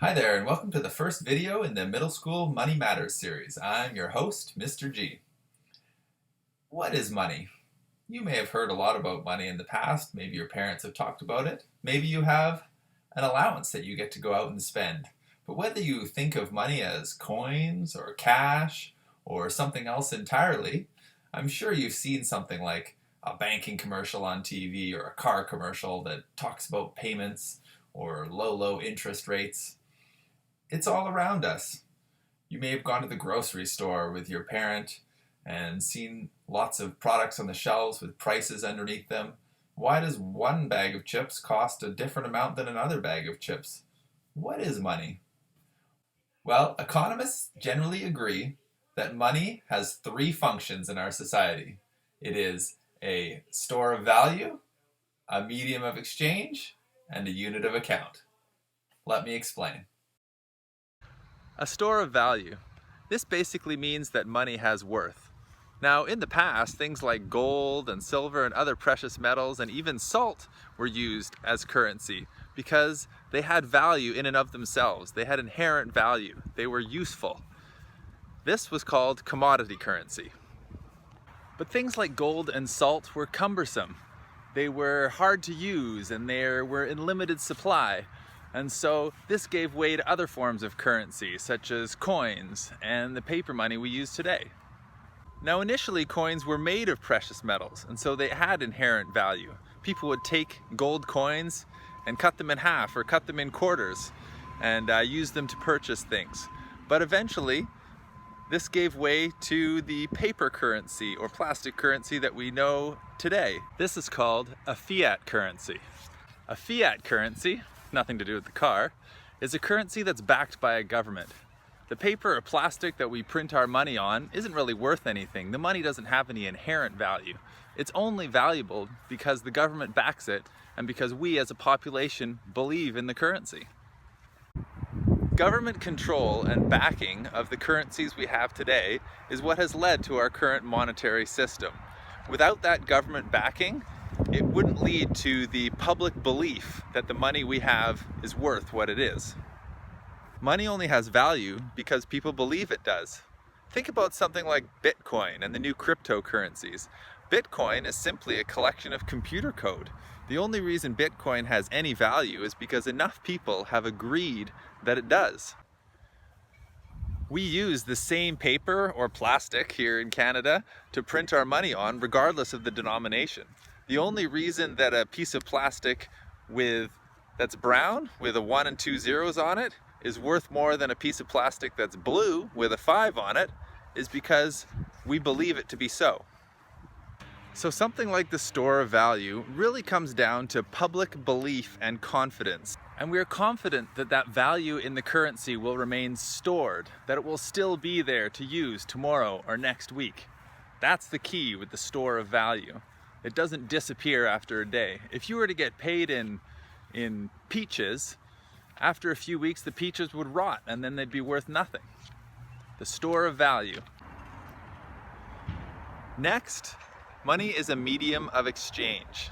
Hi there, and welcome to the first video in the Middle School Money Matters series. I'm your host, Mr. G. What is money? You may have heard a lot about money in the past. Maybe your parents have talked about it. Maybe you have an allowance that you get to go out and spend. But whether you think of money as coins or cash or something else entirely, I'm sure you've seen something like a banking commercial on TV or a car commercial that talks about payments or low interest rates. It's all around us. You may have gone to the grocery store with your parent and seen lots of products on the shelves with prices underneath them. Why does one bag of chips cost a different amount than another bag of chips? What is money? Well, economists generally agree that money has three functions in our society. It is a store of value, a medium of exchange, and a unit of account. Let me explain. A store of value. This basically means that money has worth. Now, in the past, things like gold and silver and other precious metals and even salt were used as currency because they had value in and of themselves. They had inherent value. They were useful. This was called commodity currency. But things like gold and salt were cumbersome. They were hard to use and they were in limited supply. And so this gave way to other forms of currency, such as coins and the paper money we use today. Now initially coins were made of precious metals, and so they had inherent value. People would take gold coins and cut them in half or cut them in quarters and use them to purchase things. But eventually this gave way to the paper currency or plastic currency that we know today. This is called a fiat currency. A fiat currency, nothing to do with the car, is a currency that's backed by a government. The paper or plastic that we print our money on isn't really worth anything. The money doesn't have any inherent value. It's only valuable because the government backs it and because we as a population believe in the currency. Government control and backing of the currencies we have today is what has led to our current monetary system. Without that government backing, it wouldn't lead to the public belief that the money we have is worth what it is. Money only has value because people believe it does. Think about something like Bitcoin and the new cryptocurrencies. Bitcoin is simply a collection of computer code. The only reason Bitcoin has any value is because enough people have agreed that it does. We use the same paper or plastic here in Canada to print our money on, regardless of the denomination. The only reason that a piece of plastic that's brown with a 1 and 2 zeros on it is worth more than a piece of plastic that's blue with a 5 on it is because we believe it to be so. So something like the store of value really comes down to public belief and confidence. And we are confident that that value in the currency will remain stored, that it will still be there to use tomorrow or next week. That's the key with the store of value. It doesn't disappear after a day. If you were to get paid in peaches, after a few weeks the peaches would rot and then they'd be worth nothing. The store of value. Next, money is a medium of exchange.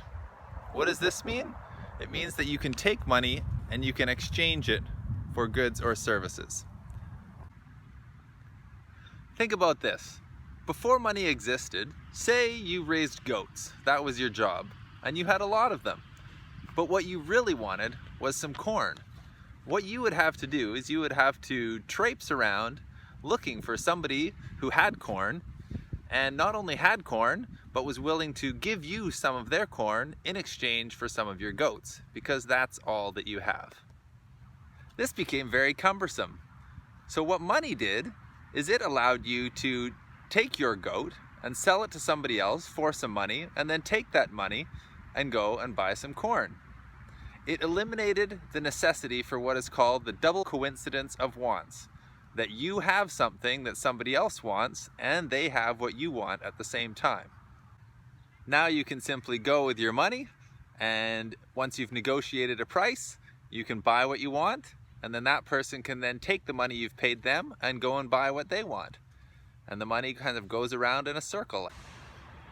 What does this mean? It means that you can take money and you can exchange it for goods or services. Think about this. Before money existed, say you raised goats, that was your job, and you had a lot of them. But what you really wanted was some corn. What you would have to do is you would have to traipse around looking for somebody who had corn, and not only had corn, but was willing to give you some of their corn in exchange for some of your goats, because that's all that you have. This became very cumbersome. So what money did is it allowed you to take your goat and sell it to somebody else for some money, and then take that money and go and buy some corn. It eliminated the necessity for what is called the double coincidence of wants, that you have something that somebody else wants and they have what you want at the same time. Now you can simply go with your money, and once you've negotiated a price, you can buy what you want, and then that person can then take the money you've paid them and go and buy what they want. And the money kind of goes around in a circle.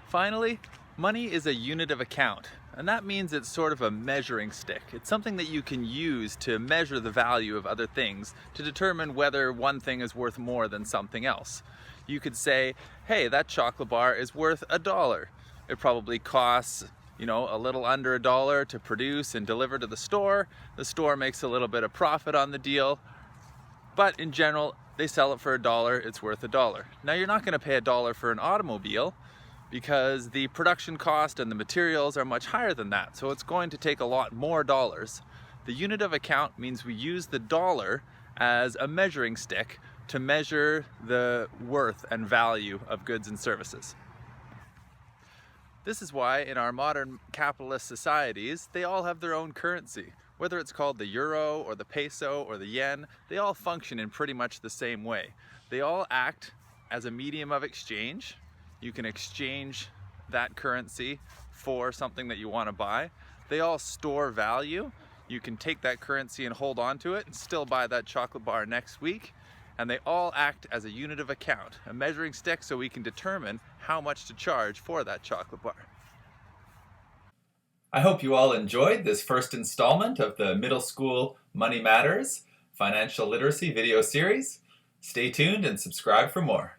Finally, money is a unit of account. And that means it's sort of a measuring stick. It's something that you can use to measure the value of other things to determine whether one thing is worth more than something else. You could say, hey, that chocolate bar is worth $1. It probably costs, a little under $1 to produce and deliver to the store. The store makes a little bit of profit on the deal, but in general, they sell it for $1, it's worth $1. Now you're not gonna pay $1 for an automobile because the production cost and the materials are much higher than that. So it's going to take a lot more dollars. The unit of account means we use the dollar as a measuring stick to measure the worth and value of goods and services. This is why in our modern capitalist societies, they all have their own currency. Whether it's called the euro or the peso or the yen, they all function in pretty much the same way. They all act as a medium of exchange. You can exchange that currency for something that you want to buy. They all store value. You can take that currency and hold on to it and still buy that chocolate bar next week. And they all act as a unit of account, a measuring stick, so we can determine how much to charge for that chocolate bar. I hope you all enjoyed this first installment of the Middle School Money Matters Financial Literacy video series. Stay tuned and subscribe for more.